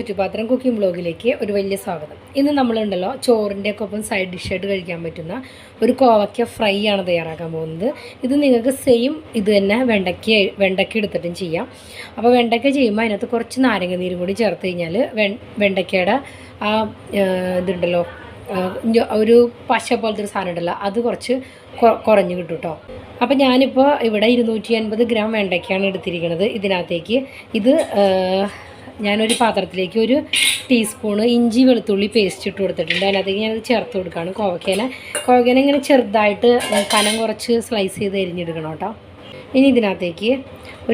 ചുറ്റുപാത്രം cooking ബ്ലോഗിലേക്ക് ഒരു വലിയ സ്വാഗതം. ഇന്ന് നമ്മളുണ്ടല്ലോ ചോറിൻ്റെ ഒക്കെ ഒപ്പം സൈഡ് ഡിഷായിട്ട് കഴിക്കാൻ പറ്റുന്ന ഒരു കോവയ്ക്ക ഫ്രൈ ആണ് തയ്യാറാക്കാൻ പോകുന്നത്. ഇത് നിങ്ങൾക്ക് സെയിം ഇത് തന്നെ വെണ്ടയ്ക്ക എടുത്തിട്ടും ചെയ്യാം. അപ്പോൾ വെണ്ടയ്ക്ക ചെയ്യുമ്പോൾ അതിനകത്ത് കുറച്ച് നാരങ്ങ നീരും കൂടി ചേർത്ത് കഴിഞ്ഞാൽ വെണ്ടയ്ക്കയുടെ ആ ഇതുണ്ടല്ലോ ഒരു പശ പോലത്തെ ഒരു സാധനം ഉണ്ടല്ലോ, അത് കുറച്ച് കുറഞ്ഞ് കിട്ടും കേട്ടോ. അപ്പോൾ ഞാനിപ്പോൾ ഇവിടെ 250 ഗ്രാം വെണ്ടയ്ക്കാണ് എടുത്തിരിക്കുന്നത്. ഇതിനകത്തേക്ക് ഞാനൊരു പാത്രത്തിലേക്ക് 1 ടീസ്പൂണ് ഇഞ്ചി വെളുത്തുള്ളി പേസ്റ്റ് ഇട്ട് കൊടുത്തിട്ടുണ്ട്. അതിനകത്തേക്ക് ഞാനത് ചേർത്ത് കൊടുക്കുകയാണ്. കോവയ്ക്കേനെ ഇങ്ങനെ ചെറുതായിട്ട് കനം കുറച്ച് സ്ലൈസ് ചെയ്ത് അരിഞ്ഞെടുക്കണം കേട്ടോ. ഇനി ഇതിനകത്തേക്ക്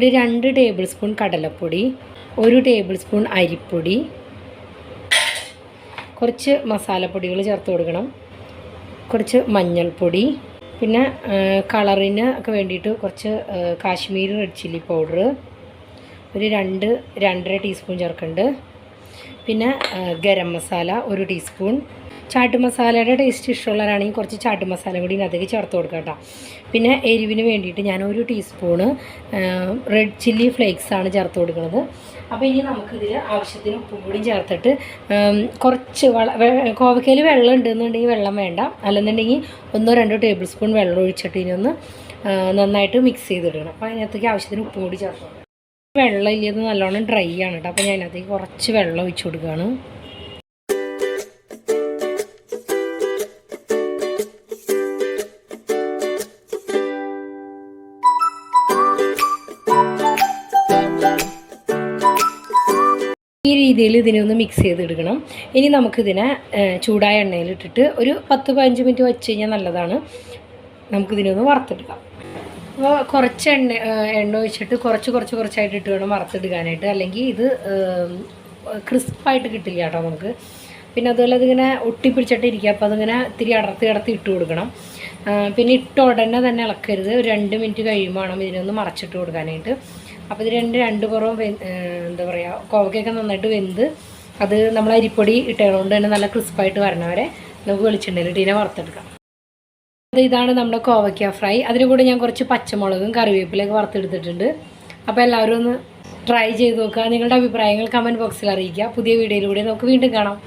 2 ടേബിൾ സ്പൂൺ കടലപ്പൊടി, 1 ടേബിൾ സ്പൂൺ അരിപ്പൊടി, കുറച്ച് മസാലപ്പൊടികൾ ചേർത്ത് കൊടുക്കണം, കുറച്ച് മഞ്ഞൾപ്പൊടി, പിന്നെ കളറിന് ഒക്കെ വേണ്ടിയിട്ട് കുറച്ച് Kashmiri red chilli powder 2-2.5 teaspoon ചേർക്കുന്നുണ്ട്. പിന്നെ ഗരം മസാല 1 ടീസ്പൂൺ. ചാട്ട് മസാലയുടെ ടേസ്റ്റ് ഇഷ്ടമുള്ളവരാണെങ്കിൽ കുറച്ച് ചാട്ട് മസാല കൂടി ഇതിനകത്തേക്ക് ചേർത്ത് കൊടുക്കാം കേട്ടോ. പിന്നെ എരിവിന് വേണ്ടിയിട്ട് ഞാൻ 1 ടീസ്പൂണ് റെഡ് ചില്ലി ഫ്ലേക്സ് ആണ് ചേർത്ത് കൊടുക്കുന്നത്. അപ്പോൾ ഇനി നമുക്കിതിൽ ആവശ്യത്തിന് ഉപ്പും കൂടി ചേർത്തിട്ട് കുറച്ച് കോവയ്ക്കയിൽ വെള്ളം ഉണ്ടെന്നുണ്ടെങ്കിൽ വെള്ളം വേണ്ട, അല്ലെന്നുണ്ടെങ്കിൽ 1-2 ടേബിൾ സ്പൂൺ വെള്ളം ഒഴിച്ചിട്ട് ഇനി ഒന്ന് നന്നായിട്ട് മിക്സ് ചെയ്തിടണം. അപ്പോൾ അതിനകത്തേക്ക് ആവശ്യത്തിന് ഉപ്പും കൂടി ചേർത്ത് കൊടുക്കണം. വെള്ളം ഇല്ലത് നല്ലോണം ഡ്രൈ ആണ് കേട്ടോ. അപ്പോൾ ഞാൻ അതിനകത്തേക്ക് കുറച്ച് വെള്ളം ഒഴിച്ചു കൊടുക്കുകയാണ്. ഈ രീതിയിൽ ഇതിനെ ഒന്ന് മിക്സ് ചെയ്തെടുക്കണം. ഇനി നമുക്കിതിനെ ചൂടായ എണ്ണയിലിട്ടിട്ട് ഒരു 10-15 മിനിറ്റ് വെച്ച് കഴിഞ്ഞാൽ നല്ലതാണ്. നമുക്കിതിനെ ഒന്ന് വറുത്തെടുക്കാം. അപ്പോൾ കുറച്ച് എണ്ണ ഒഴിച്ചിട്ട് കുറച്ചായിട്ട് ഇട്ട് വേണം വറുത്തെടുക്കാനായിട്ട്, അല്ലെങ്കിൽ ഇത് ക്രിസ്പായിട്ട് കിട്ടില്ല കേട്ടോ നമുക്ക്. പിന്നെ അതുപോലെ അതിങ്ങനെ ഒട്ടിപ്പിടിച്ചിട്ട് ഇരിക്കുക. അപ്പോൾ അതിങ്ങനെ ഇത്തിരി അടർത്തി ഇട്ട് കൊടുക്കണം. പിന്നെ ഇട്ട ഉടനെ തന്നെ ഇളക്കരുത്. ഒരു 2 മിനിറ്റ് കഴിയുമ്പോൾ വേണം ഇതിനൊന്ന് മറച്ചിട്ട് കൊടുക്കാനായിട്ട്. അപ്പോൾ ഇത് രണ്ട് പുറവും എന്താ പറയുക, കോവയ്ക്കൊക്കെ നന്നായിട്ട് വെന്ത് അത് നമ്മൾ അരിപ്പൊടി ഇട്ടതുകൊണ്ട് തന്നെ നല്ല ക്രിസ്പായിട്ട് വരണവരെ നമുക്ക് വെളിച്ചെണ്ണയിൽ ഇതിനെ വറുത്തെടുക്കാം. ഇതാണ് നമ്മുടെ കോവയ്ക്ക ഫ്രൈ. അതിന് കൂടെ ഞാൻ കുറച്ച് പച്ചമുളകും കറിവേപ്പിലൊക്കെ വറുത്തെടുത്തിട്ടുണ്ട്. അപ്പോൾ എല്ലാവരും ഒന്ന് ട്രൈ ചെയ്ത് നോക്കുക. നിങ്ങളുടെ അഭിപ്രായങ്ങൾ കമൻറ്റ് ബോക്സിൽ അറിയിക്കുക. പുതിയ വീഡിയോയിലൂടെ നമുക്ക് വീണ്ടും കാണാം.